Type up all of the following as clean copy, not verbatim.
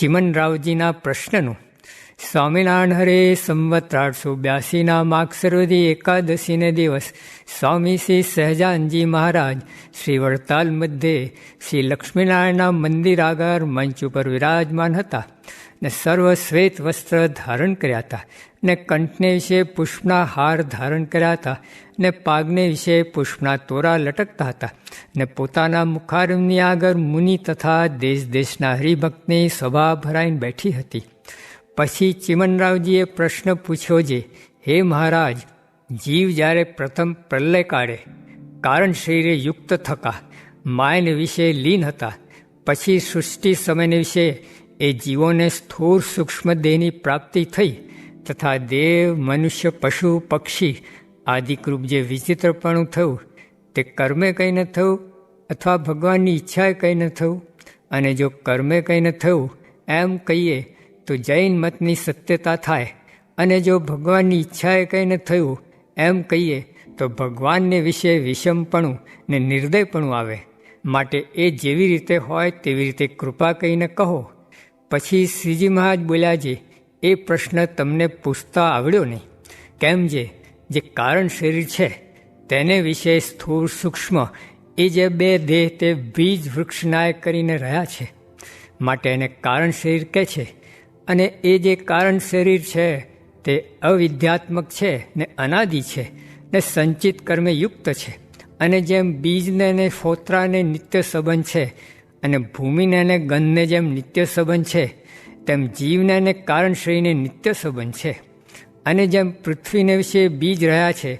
ચિમનરાવજીના પ્રશ્નનું. સ્વામિનારાયણ હરે સંવત 1882 માગસરવદી એકાદશીને દિવસ સ્વામી શ્રી સહજાનજી મહારાજ શ્રી વડતાલ મધ્યે શ્રી લક્ષ્મીનારાયણના મંદિર આગળ મંચ ઉપર વિરાજમાન હતા ને સર્વ શ્વેત વસ્ત્ર ધારણ કર્યા હતા ને કંઠને વિશે પુષ્પના હાર ધારણ કર્યા હતા ને પાગને વિશે પુષ્પના તોરા લટકતા હતા ને પોતાના મુખારમની આગળ મુનિ તથા દેશ દેશના હરિભક્તની સભા ભરાઈને બેઠી હતી. પછી ચિમનરાવજીએ પ્રશ્ન પૂછ્યો જે, હે મહારાજ, જીવ જ્યારે પ્રથમ પ્રલય કાળે કારણ શરીરે યુક્ત થકા માયને વિશે લીન હતા, પછી સૃષ્ટિ સમયને વિશે એ જીવોને સ્થૂળ સૂક્ષ્મ દેહની પ્રાપ્તિ થઈ તથા દેવ, મનુષ્ય, પશુ, પક્ષી આદિકરૂપ જે વિચિત્રપણું થયું તે કર્મે કંઈ ન થયું અથવા ભગવાનની ઈચ્છાએ કંઈ ન થયું. અને જો કર્મે કંઈ ન થયું એમ કહીએ તો જૈન મતની સત્યતા થાય, અને જો ભગવાનની ઈચ્છાએ કંઈ ન થયું એમ કહીએ તો ભગવાનને વિશે વિષમપણું ને નિર્દયપણું આવે. માટે એ જેવી રીતે હોય તેવી રીતે કૃપા કહીને કહો. પછી શ્રીજી મહારાજ બોલ્યા જે, એ પ્રશ્ન તમને પૂછતા આવડ્યો નહીં. કેમ જે કારણ શરીર છે તેને વિશે સ્થૂળ સૂક્ષ્મ એ જે બે દેહ તે બીજ વૃક્ષનાય કરીને રહ્યા છે, માટે એને કારણ શરીર કહે છે. અને એ જે કારણ શરીર છે તે અવિદ્યાત્મક છે ને અનાદિ છે ને સંચિત કર્મે યુક્ત છે. અને જેમ બીજને ને ફોતરાને નિત્ય સંબંધ છે અને ભૂમિને અને ગંધને જેમ નિત્ય સંબંધ છે, તેમ જીવને અને કારણ શરીરને નિત્ય સંબંધ છે. અને જેમ પૃથ્વીને વિશે બીજ રહ્યા છે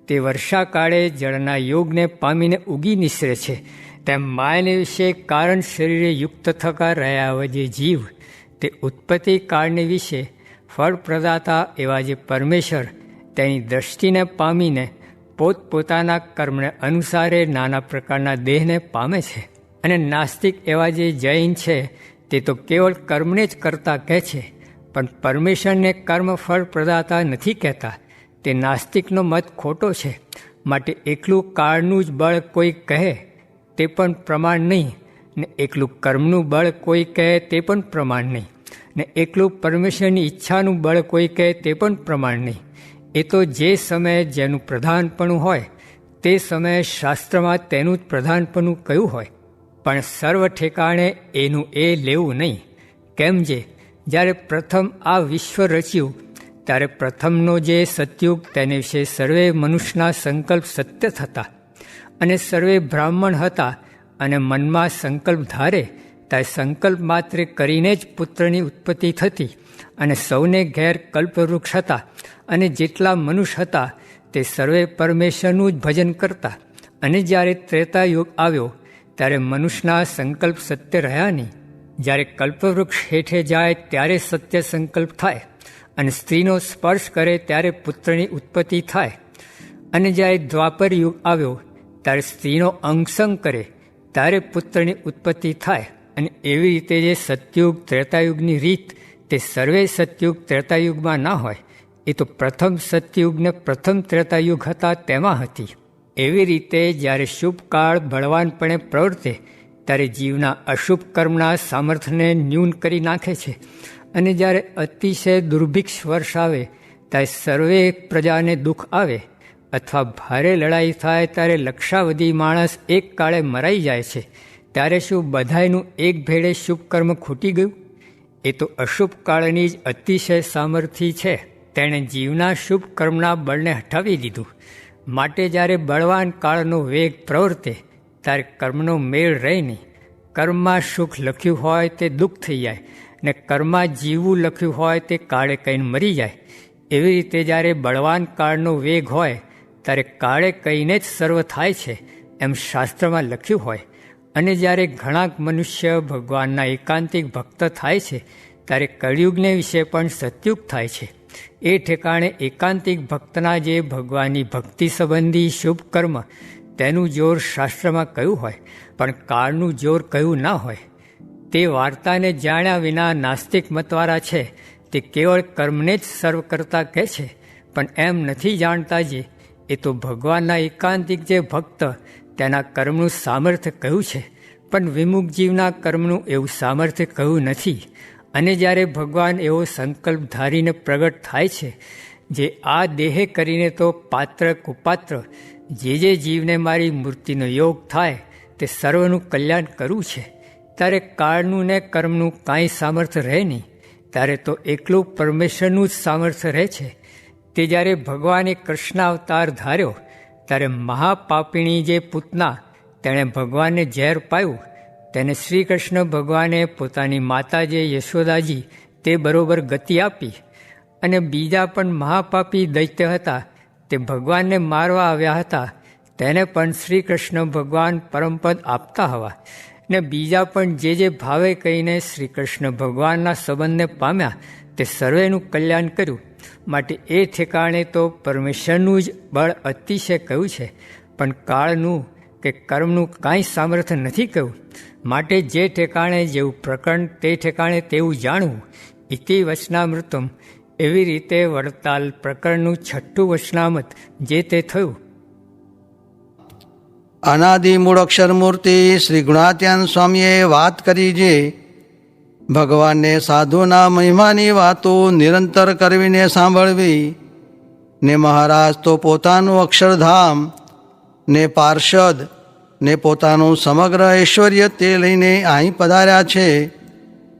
તે વર્ષાકાળે જળના યોગને પામીને ઉગી નિસરે છે, તેમ માયને વિશે કારણ શરીરે યુક્ત થકા રહ્યા જે જીવ તે ઉત્પત્તિ કાળને વિશે ફળ પ્રદાતા એવા જે પરમેશ્વર તેની દ્રષ્ટિને પામીને પોતપોતાના કર્મને અનુસારે નાના પ્રકારના દેહને પામે છે. અને નાસ્તિક એવા જે જૈન છે તે તો કેવળ કર્મને જ કરતા કહે છે, પણ પરમેશ્વરને કર્મ ફળ પ્રદાતા નથી કહેતા. તે નાસ્તિકનો મત ખોટો છે. માટે એકલું કાળનું જ બળ કોઈ કહે તે પણ પ્રમાણ નહીં, ને એકલું કર્મનું બળ કોઈ કહે તે પણ પ્રમાણ નહીં, ને એકલું પરમેશ્વરની ઈચ્છાનું બળ કોઈ કહે તે પણ પ્રમાણ નહીં. એ તો જે સમયે જેનું પ્રધાનપણું હોય તે સમયે શાસ્ત્રમાં તેનું જ પ્રધાનપણું કહ્યું હોય, પણ સર્વ ઠેકાણે એનું એ લેવું નહીં. કેમ જ્યારે પ્રથમ આ વિશ્વ રચ્યું ત્યારે પ્રથમનો જે સતયુગ તેને વિશે સર્વે મનુષ્યના સંકલ્પ સત્ય થતા, અને સર્વે બ્રાહ્મણ હતા અને મનમાં સંકલ્પ ધારે ત્યારે સંકલ્પ માત્ર કરીને જ પુત્રની ઉત્પત્તિ થતી, અને સૌને ઘેર કલ્પવૃક્ષ હતા, અને જેટલા મનુષ્ય હતા તે સર્વે પરમેશ્વરનું જ ભજન કરતા. અને જ્યારે ત્રેતાયુગ આવ્યો ત્યારે મનુષ્યના સંકલ્પ સત્ય રહ્યા નહીં. જ્યારે કલ્પવૃક્ષ હેઠે જાય ત્યારે સત્ય સંકલ્પ થાય, અને સ્ત્રીનો સ્પર્શ કરે ત્યારે પુત્રની ઉત્પત્તિ થાય. અને જ્યારે દ્વાપર યુગ આવ્યો ત્યારે સ્ત્રીનો અંગસંગ કરે ત્યારે પુત્રની ઉત્પત્તિ થાય. અને એવી રીતે જે સતયુગ ત્રેતાયુગની રીત તે સર્વે સતયુગ ત્રેતાયુગમાં ના હોય, એ તો પ્રથમ સતયુગ ને પ્રથમ ત્રેતાયુગ હતા તેમાં હતી. એવી રીતે જ્યારે શુભ કાળ બળવાનપણે પ્રવર્તે ત્યારે જીવના અશુભ કર્મના સામર્થ્યને ન્યૂન કરી નાખે છે. અને જ્યારે અતિશય દુર્ભિક્ષ વર્ષ આવે ત્યારે સર્વે પ્રજાને દુઃખ આવે, અથવા ભારે લડાઈ થાય ત્યારે લક્ષાવધિ માણસ એક કાળે મરાઈ જાય છે, ત્યારે શું બધાયનું એક ભેળે શુભ કર્મ ખૂટી ગયું? એ તો અશુભ કાળની જ અતિશય સામર્થ્ય છે. તેણે જીવના શુભ કર્મના બળને હટાવી દીધું. માટે જ્યારે બળવાન કાળનો વેગ પ્રવર્તે ત્યારે કર્મનો મેળ રહે નહીં. કર્મમાં સુખ લખ્યું હોય તે દુઃખ થઈ જાય, ને કર્મમાં જીવવું લખ્યું હોય તે કાળે કહીને મરી જાય. એવી રીતે જ્યારે બળવાન કાળનો વેગ હોય ત્યારે કાળે કહીને જ સર્વ થાય છે એમ શાસ્ત્રમાં લખ્યું હોય. અને જ્યારે ઘણા મનુષ્ય ભગવાનના એકાંતિક ભક્ત થાય છે ત્યારે કળિયુગને વિશે પણ સતયુગ થાય છે. એ ઠેકાણે એકાંતિક ભક્તના જે ભગવાનની ભક્તિ સંબંધી શુભ કર્મ તેનું જોર શાસ્ત્રમાં કહ્યું હોય, પણ કાળનું જોર કહ્યું ના હોય. તે વાર્તાને જાણ્યા વિના નાસ્તિક મતવાળા છે તે કેવળ કર્મને જ સર્વ કરતા કહે છે, પણ એમ નથી જાણતા જે એ તો ભગવાનના એકાંતિક જે ભક્ત તેના કર્મનું સામર્થ્ય કહ્યું છે, પણ વિમુખ જીવના કર્મનું એવું સામર્થ્ય કહ્યું નથી. અને જ્યારે ભગવાન એવો સંકલ્પ ધારીને પ્રગટ થાય છે, જે આ દેહે કરીને તો પાત્ર કુપાત્ર જે જીવને મારી મૂર્તિનો યોગ થાય તે સર્વનું કલ્યાણ કરવું છે, ત્યારે કાળનું ને કર્મનું કાંઈ સામર્થ્ય રહે નહીં. ત્યારે તો એકલું પરમેશ્વરનું જ સામર્થ્ય રહે છે. તે જ્યારે ભગવાને કૃષ્ણ અવતાર ધાર્યો ત્યારે મહાપાપિણી જે પૂતના તેણે ભગવાનને ઝેર પાયું, તેને શ્રી કૃષ્ણ ભગવાને પોતાની માતા જે યશોદાજી તે બરોબર ગતિ આપી. અને બીજા પણ મહાપાપી દૈત્ય હતા, તે ભગવાનને મારવા આવ્યા હતા, તેને પણ શ્રી કૃષ્ણ ભગવાન પરમપદ આપતા હવા. ને બીજા પણ જે ભાવે કહીને શ્રી કૃષ્ણ ભગવાનના સંબંધને પામ્યા, તે સર્વેનું કલ્યાણ કર્યું. માટે એ ઠેકાણે તો પરમેશ્વરનું જ બળ અતિશય કહ્યું છે, પણ કાળનું કે કર્મનું કાંઈ સામર્થ્ય નથી કહ્યું. માટે જે ઠેકાણે જેવું પ્રકરણ તે ઠેકાણે તેવું જાણવું. ઇતિ વચનામૃતમ. એવી રીતે વડતાલ પ્રકરણનું 6મું વચનામૃત જે તે થયું. અનાદિ મૂળ અક્ષર મૂર્તિ શ્રી ગુણાત્યાન સ્વામીએ વાત કરી છે. ભગવાનને સાધુના મહિમાની વાતો નિરંતર કરવીને સાંભળવી. ને મહારાજ તો પોતાનું અક્ષરધામ ને પાર્ષદ ને પોતાનું સમગ્ર ઐશ્વર્ય તે લઈને અહીં પધાર્યા છે.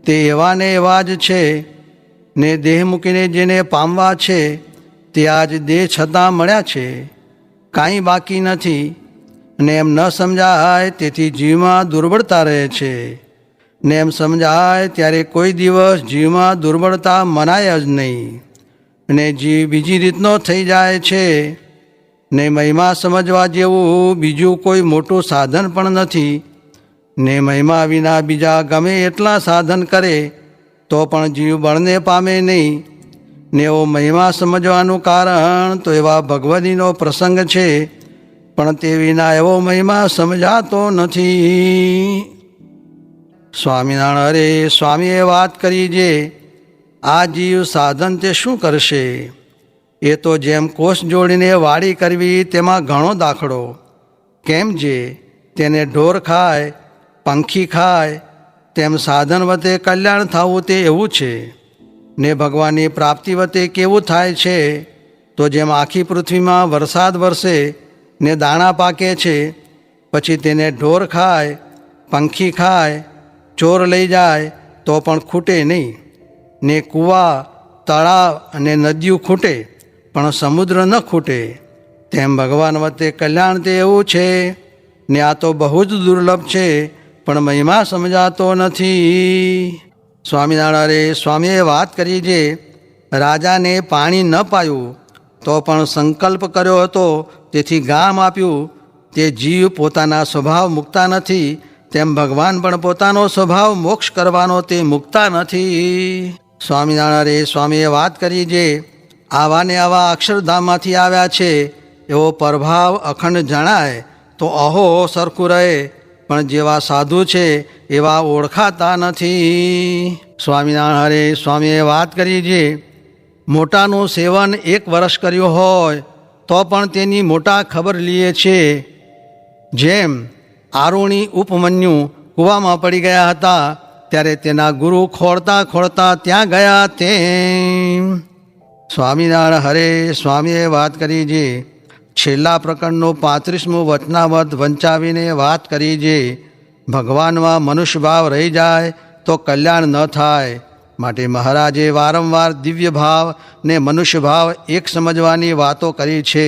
તે એવા ને એવા જ છે. ને દેહ મૂકીને જેને પામવા છે તે આજ દેહ છતાં મળ્યા છે, કાંઈ બાકી નથી. ને એમ ન સમજાય તેથી જીવમાં દુર્બળતા રહે છે. ને એમ સમજાય ત્યારે કોઈ દિવસ જીવમાં દુર્બળતા મનાય જ નહીં. ને જીવ બીજી રીતનો થઈ જાય છે. ને મહિમા સમજવા જેવું બીજું કોઈ મોટું સાધન પણ નથી. ને મહિમા વિના બીજા ગમે એટલા સાધન કરે તો પણ જીવ બળને પામે નહીં. ને એવો મહિમા સમજવાનું કારણ તો એવા ભગવદીનો પ્રસંગ છે, પણ તે વિના એવો મહિમા સમજાતો નથી. સ્વામિનારાયણ હરે સ્વામીએ વાત કરી છે, આ જીવ સાધન તે શું કરશે? એ તો જેમ કોષ જોડીને વાડી કરવી તેમાં ઘણો દાખલો. કેમ જે તેને ઢોર ખાય, પંખી ખાય, તેમ સાધન વતે કલ્યાણ થવું તે એવું છે. ને ભગવાનની પ્રાપ્તિ વતે કેવું થાય છે? તો જેમ આખી પૃથ્વીમાં વરસાદ વરસે ને દાણા પાકે છે, પછી તેને ઢોર ખાય, પંખી ખાય, ચોર લઈ જાય તો પણ ખૂટે નહીં. ને કૂવા, તળાવ અને નદીઓ ખૂટે પણ સમુદ્ર ન ખૂટે. તેમ ભગવાન વતે કલ્યાણ તે એવું છે. ને આ તો બહુ જ દુર્લભ છે, પણ મહિમા સમજાતો નથી. સ્વામિનારાયણ સ્વામીએ વાત કરી છે, રાજાને પાણી ન પાયું તો પણ સંકલ્પ કર્યો હતો તેથી ગામ આપ્યું. તે જીવ પોતાના સ્વભાવ મૂકતા નથી, તેમ ભગવાન પણ પોતાનો સ્વભાવ મોક્ષ કરવાનો તે મૂકતા નથી. સ્વામિનારાયણ સ્વામીએ વાત કરી છે, આવા ને આવા અક્ષરધામમાંથી આવ્યા છે. એવો પ્રભાવ અખંડ જણાય તો અહો સરખું રહે, પણ જેવા સાધુ છે એવા ઓળખાતા નથી. સ્વામિનારાયણ સ્વામીએ વાત કરી છે, મોટાનું સેવન 1 વર્ષ કર્યું હોય તો પણ તેની મોટા ખબર લીએ છે. જેમ આરુણી ઉપમન્યુ કૂવામાં પડી ગયા હતા ત્યારે તેના ગુરુ ખોળતા ખોળતા ત્યાં ગયા તેમ. સ્વામિનારાયણ હરે સ્વામીએ વાત કરી છે, છેલ્લા પ્રકરણનું 35મું વચનામૃત વંચાવીને વાત કરી છે, ભગવાનમાં મનુષ્ય ભાવ રહી જાય તો કલ્યાણ ન થાય. માટે મહારાજે વારંવાર દિવ્ય ભાવ ને મનુષ્ય ભાવ એક સમજવાની વાતો કરી છે.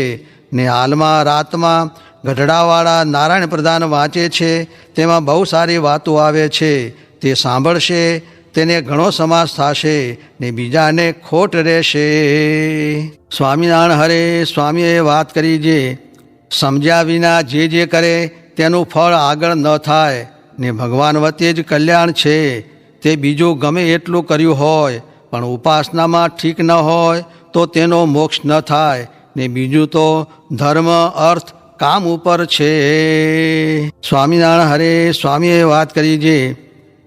ને હાલમાં રાતમાં ગઢડાવાળા નારાયણ પ્રધાન વાંચે છે, તેમાં બહુ સારી વાતો આવે છે. તે સાંભળશે તેને ઘણો સમાસ થશે ને બીજાને ખોટ રહેશે. સ્વામિનારાયણ હરે સ્વામીએ વાત કરી છે, સમજ્યા વિના જે કરે તેનું ફળ આગળ ન થાય. ને ભગવાન વતે જ કલ્યાણ છે. તે બીજું ગમે એટલું કર્યું હોય પણ ઉપાસનામાં ઠીક ન હોય તો તેનો મોક્ષ ન થાય. ને બીજું તો ધર્મ અર્થ કામ ઉપર છે. સ્વામિનારાયણ હરે સ્વામીએ વાત કરી છે,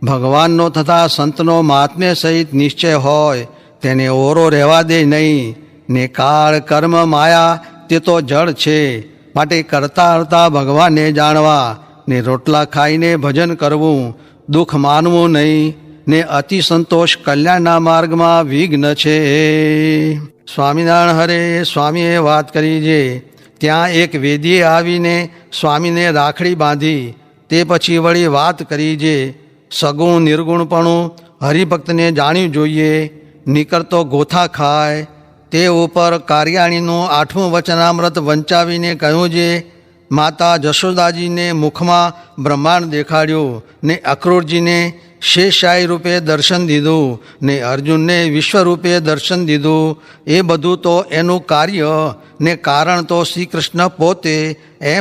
ભગવાનનો તથા સંતનો મહાત્મ્ય સહિત નિશ્ચય હોય તેને ઓરો રહેવા દે નહીં. ને કાળ કર્મ માયા તે તો જળ છે. માટે કરતા કરતા ભગવાનને જાણવા ને રોટલા ખાઈને ભજન કરવું, દુઃખ માનવું નહીં. ને અતિ સંતોષ કલ્યાણના માર્ગમાં વિઘ્ન છે. સ્વામિનારાયણ હરે સ્વામીએ વાત કરી છે. ત્યાં એક વેદીએ આવીને સ્વામીને રાખડી બાંધી. તે પછી વળી વાત કરી છે. સગુણ નિર્ગુણપણું હરિભક્તને જાણવું જોઈએ. નીકળતો ગોથા ખાય. તે ઉપર કાર્યાણીનું 8મું વચનામૃત વંચાવીને કહ્યું છે. માતા જશોદાજીને મુખમાં બ્રહ્માંડ દેખાડ્યું ને અક્રૂરજીને શેષશાહી રૂપે દર્શન દીધું ને અર્જુનને વિશ્વરૂપે દર્શન દીધું. એ બધું તો એનું કાર્ય ને કારણ તો શ્રી કૃષ્ણ પોતે એમ